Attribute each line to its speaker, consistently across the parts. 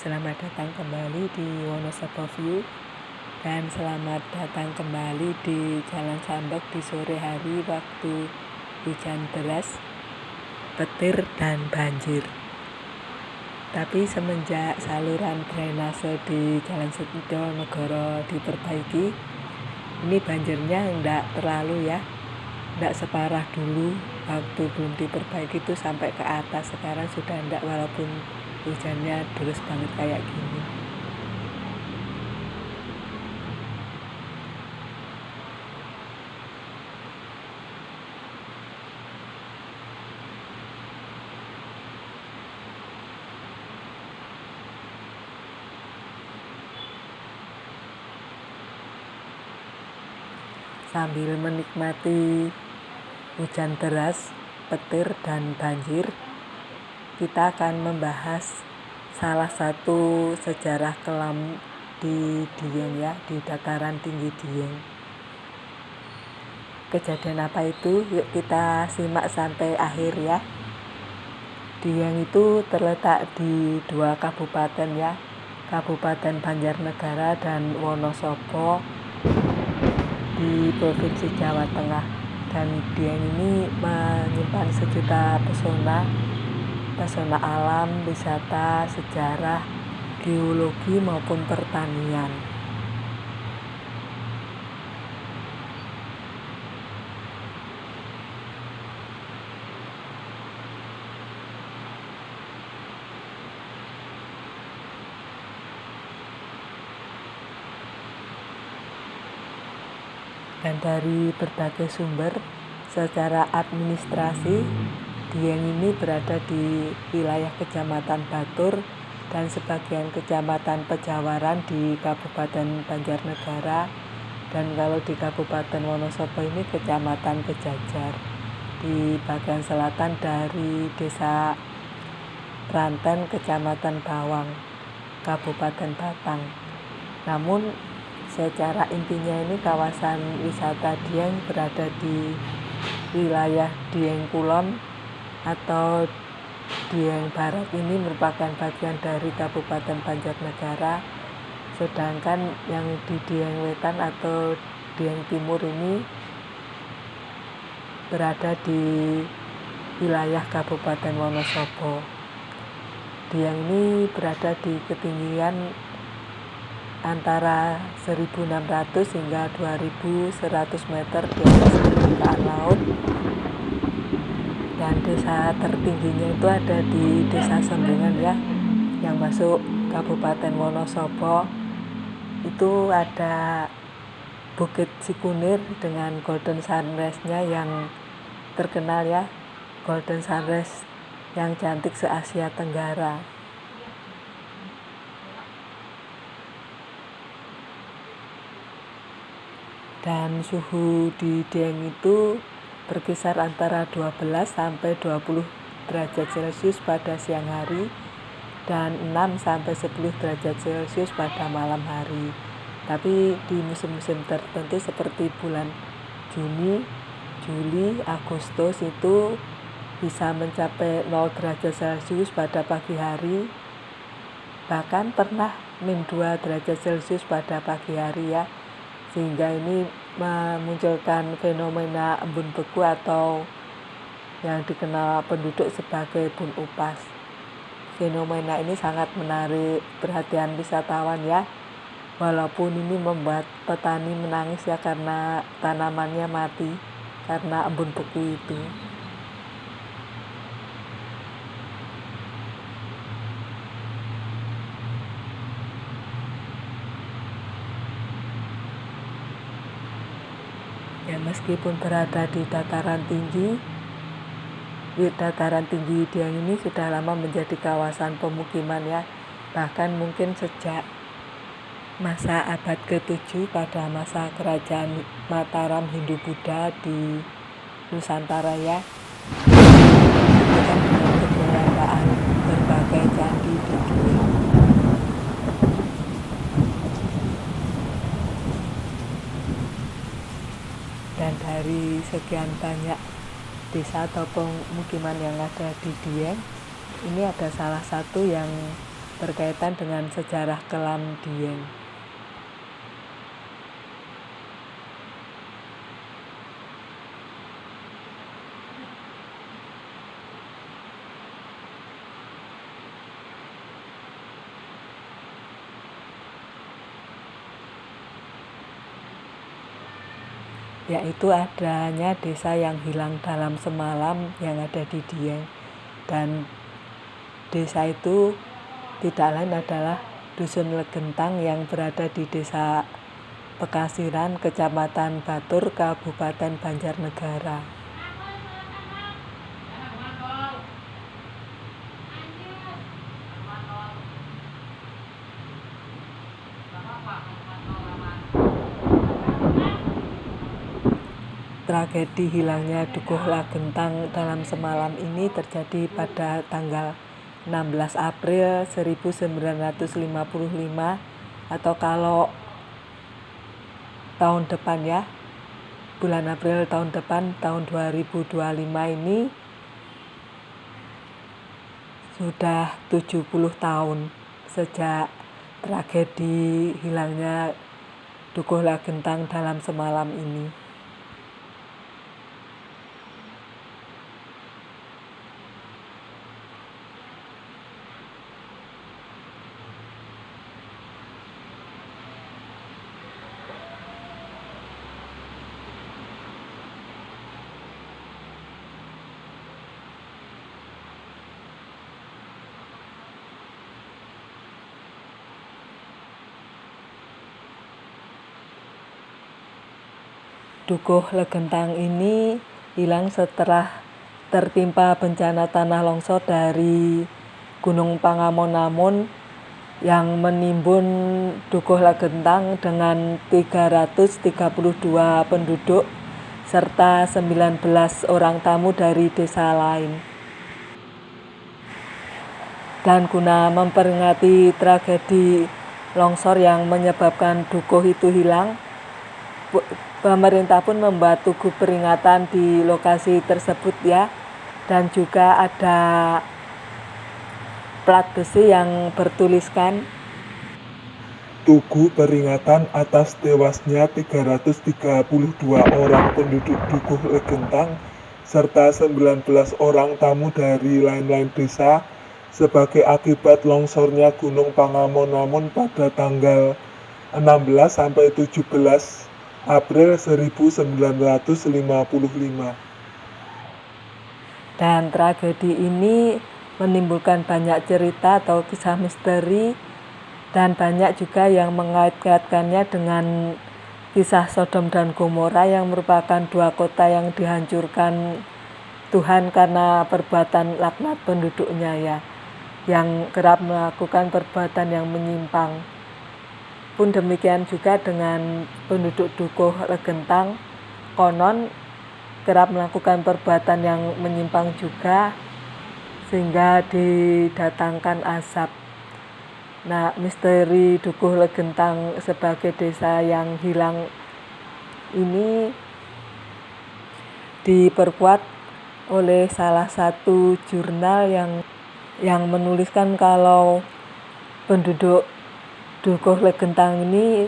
Speaker 1: Selamat datang kembali di Wonosobo View dan selamat datang kembali di Jalan Sambek di sore hari waktu hujan deras, petir dan banjir. Tapi semenjak saluran drainase di Jalan Setijonegoro diperbaiki, ini banjirnya enggak terlalu enggak separah dulu waktu belum diperbaiki itu sampai ke atas. Sekarang sudah enggak, walaupun hujannya deras banget kayak gini. Sambil menikmati hujan deras, petir dan banjir, kita akan membahas salah satu sejarah kelam di Dieng di dataran tinggi Dieng. Kejadian apa itu? Yuk kita simak sampai akhir ya. Dieng itu terletak di dua kabupaten Kabupaten Banjarnegara dan Wonosobo di Provinsi Jawa Tengah. Dan Dieng ini menyimpan sejuta pesona alam, wisata, sejarah, geologi maupun pertanian. Dan dari berbagai sumber, secara administrasi, Dieng ini berada di wilayah Kecamatan Batur dan sebagian Kecamatan Pejawaran di Kabupaten Banjarnegara, dan kalau di Kabupaten Wonosobo ini Kecamatan Kejajar. Di bagian selatan dari Desa Ranten, Kecamatan Bawang, Kabupaten Batang. Namun secara intinya ini kawasan wisata Dieng berada di wilayah Dieng Kulon atau Dieng Barat. Ini merupakan bagian dari Kabupaten Banjarnegara, sedangkan yang di Dieng Wetan atau Dieng Timur ini berada di wilayah Kabupaten Wonosobo. Dieng ini berada di ketinggian antara 1.600 hingga 2.100 meter di atas permukaan laut. Dan desa tertingginya itu ada di Desa Sembungan yang masuk Kabupaten Wonosobo. Itu ada Bukit Cikunir dengan Golden Sunrise-nya yang terkenal Golden Sunrise yang cantik se-Asia Tenggara. Dan suhu di Dieng itu berkisar antara 12 sampai 20 derajat Celcius pada siang hari dan 6 sampai 10 derajat Celcius pada malam hari. Tapi di musim-musim tertentu seperti bulan Juni, Juli, Agustus itu bisa mencapai 0 derajat Celcius pada pagi hari. Bahkan pernah -2 derajat Celcius pada pagi hari sehingga ini memunculkan fenomena embun beku atau yang dikenal penduduk sebagai bun upas. Fenomena ini sangat menarik perhatian wisatawan walaupun ini membuat petani menangis karena tanamannya mati karena embun beku itu. Meskipun berada di dataran tinggi Dieng ini sudah lama menjadi kawasan pemukiman bahkan mungkin sejak masa abad ke-7 pada masa kerajaan Mataram Hindu-Buddha di Nusantara dengan keberadaan berbagai candi di Dieng. Dan dari sekian banyak desa atau pemukiman yang ada di Dieng, ini ada salah satu yang berkaitan dengan sejarah kelam Dieng. Yaitu adanya desa yang hilang dalam semalam yang ada di Dieng, dan desa itu tidak lain adalah Dusun Legentang yang berada di Desa Pekasiran, Kecamatan Batur, Kabupaten Banjarnegara. Tragedi hilangnya Dukuh Lagentang dalam semalam ini terjadi pada tanggal 16 April 1955, atau kalau tahun depan ya, bulan April tahun depan, tahun 2025 ini sudah 70 tahun sejak tragedi hilangnya Dukuh Lagentang dalam semalam ini. Dukuh Legentang ini hilang setelah tertimpa bencana tanah longsor dari Gunung Pangamonamon yang menimbun Dukuh Legentang dengan 332 penduduk serta 19 orang tamu dari desa lain. Dan guna memperingati tragedi longsor yang menyebabkan Dukuh itu hilang, pemerintah pun membuat tugu peringatan di lokasi tersebut ya, dan juga ada plat besi yang bertuliskan
Speaker 2: Tugu peringatan atas tewasnya 332 orang penduduk Dukuh Legentang serta 19 orang tamu dari lain-lain desa sebagai akibat longsornya Gunung Pangamonamon pada tanggal 16-17 April 1955.
Speaker 1: Dan tragedi ini menimbulkan banyak cerita atau kisah misteri, dan banyak juga yang mengait-ngaitkannya dengan kisah Sodom dan Gomora yang merupakan dua kota yang dihancurkan Tuhan karena perbuatan laknat penduduknya ya, yang kerap melakukan perbuatan yang menyimpang. Pun demikian juga dengan penduduk Dukuh Legentang, konon kerap melakukan perbuatan yang menyimpang juga sehingga didatangkan azab. Nah, misteri Dukuh Legentang sebagai desa yang hilang ini diperkuat oleh salah satu jurnal yang menuliskan kalau penduduk Dukuh Legentang ini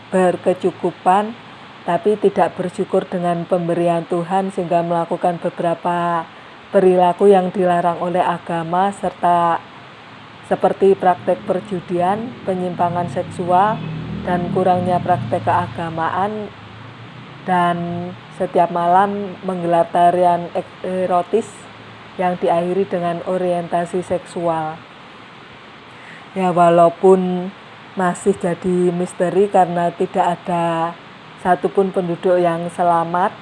Speaker 1: berkecukupan tapi tidak bersyukur dengan pemberian Tuhan sehingga melakukan beberapa perilaku yang dilarang oleh agama, serta seperti praktek perjudian, penyimpangan seksual, dan kurangnya praktek keagamaan, dan setiap malam menggelar tarian erotis yang diakhiri dengan orientasi seksual. Ya, walaupun masih jadi misteri karena tidak ada satupun penduduk yang selamat.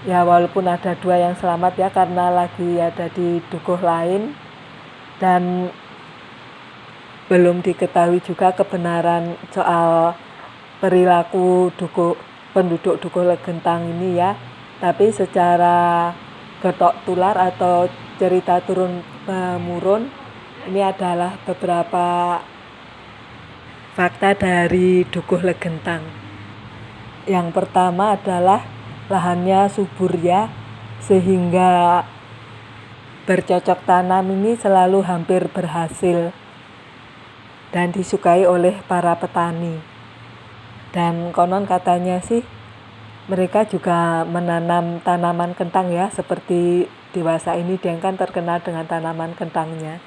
Speaker 1: Ya, walaupun ada 2 yang selamat ya karena lagi ada di dukuh lain, dan belum diketahui juga kebenaran soal perilaku penduduk Dukuh Legentang ini ya. Tapi secara getok tular atau cerita turun-temurun, ini adalah beberapa fakta dari Dukuh Legentang. Yang pertama adalah lahannya subur ya, sehingga bercocok tanam ini selalu hampir berhasil. dan disukai oleh para petani. Dan konon katanya sih mereka juga menanam tanaman kentang ya, seperti dewasa ini Dieng kan terkenal dengan tanaman kentangnya.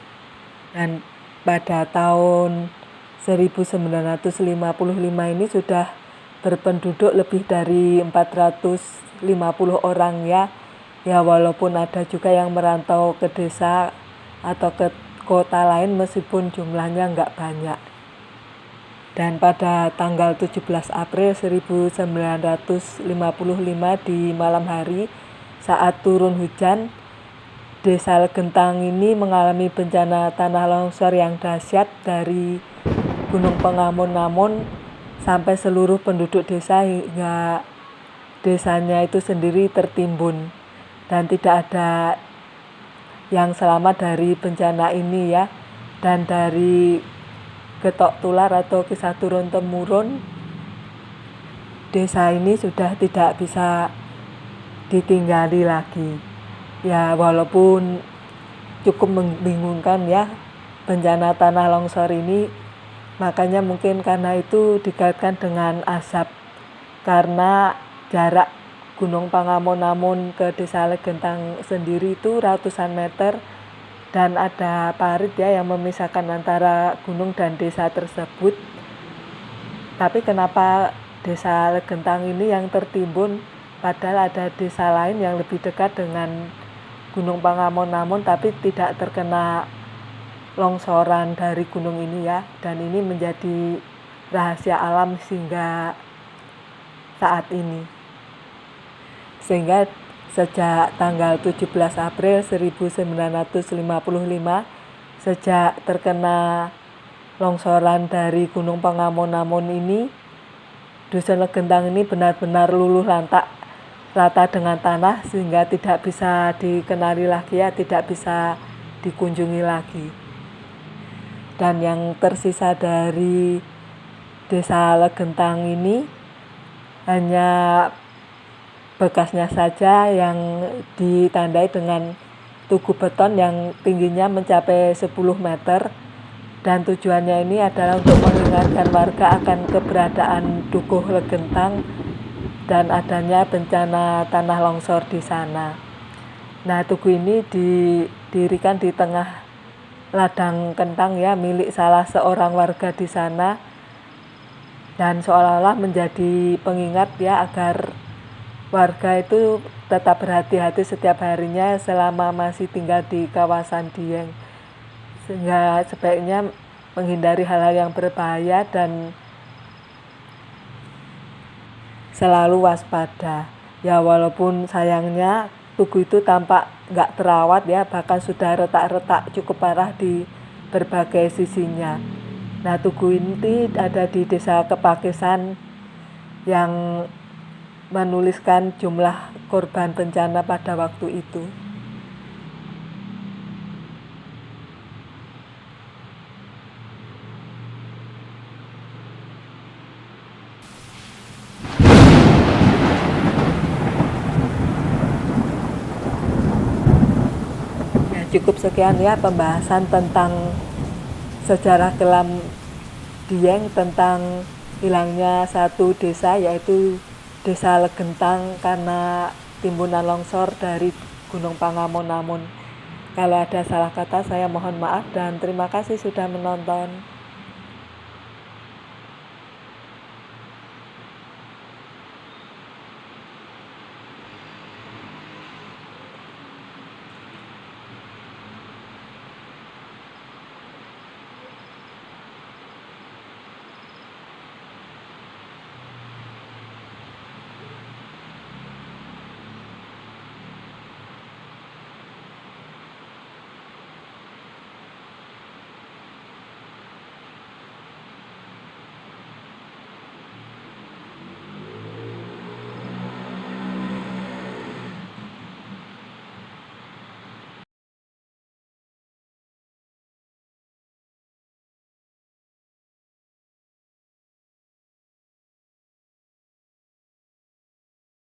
Speaker 1: Dan pada tahun 1955 ini sudah berpenduduk lebih dari 450 orang ya. Ya walaupun ada juga yang merantau ke desa atau ke kota lain meskipun jumlahnya nggak banyak. Dan pada tanggal 17 April 1955 di malam hari saat turun hujan, Desa Legentang ini mengalami bencana tanah longsor yang dahsyat dari Gunung Pengamun-Namun sampai seluruh penduduk desa hingga desanya itu sendiri tertimbun. Dan tidak ada yang selamat dari bencana ini ya. Dan dari getok tular atau kisah turun-temurun, desa ini sudah tidak bisa ditinggali lagi. Ya walaupun cukup membingungkan ya bencana tanah longsor ini, makanya mungkin karena itu dikaitkan dengan asap, karena jarak Gunung Pangamun-Namun ke Desa Legentang sendiri itu ratusan meter. Dan ada parit ya yang memisahkan antara gunung dan desa tersebut. Tapi kenapa Desa Legentang ini yang tertimbun, padahal ada desa lain yang lebih dekat dengan Gunung Pangamun-Namun tapi tidak terkena longsoran dari gunung ini ya. Dan ini menjadi rahasia alam hingga saat ini. Sehingga sejak tanggal 17 April 1955, sejak terkena longsoran dari Gunung Pangamun-Namun ini, Dusun Legentang ini benar-benar luluh lantak rata dengan tanah sehingga tidak bisa dikenali lagi ya, tidak bisa dikunjungi lagi. Dan yang tersisa dari Desa Legentang ini hanya bekasnya saja yang ditandai dengan tugu beton yang tingginya mencapai 10 meter. Dan tujuannya ini adalah untuk mengingatkan warga akan keberadaan Dukuh Legentang dan adanya bencana tanah longsor di sana. Nah, tugu ini didirikan di tengah ladang kentang ya, milik salah seorang warga di sana. Dan seolah-olah menjadi pengingat ya agar warga itu tetap berhati-hati setiap harinya selama masih tinggal di kawasan Dieng, sehingga sebaiknya menghindari hal-hal yang berbahaya dan selalu waspada. Ya walaupun sayangnya tugu itu tampak nggak terawat ya, bahkan sudah retak-retak cukup parah di berbagai sisinya. Nah, tugu ini ada di Desa Kepakesan yang menuliskan jumlah korban bencana pada waktu itu. Ya, cukup sekian ya pembahasan tentang sejarah kelam Dieng, tentang hilangnya satu desa yaitu Desa Legentang karena timbunan longsor dari Gunung Pangamun-Namun. Kalau ada salah kata saya mohon maaf dan terima kasih sudah menonton.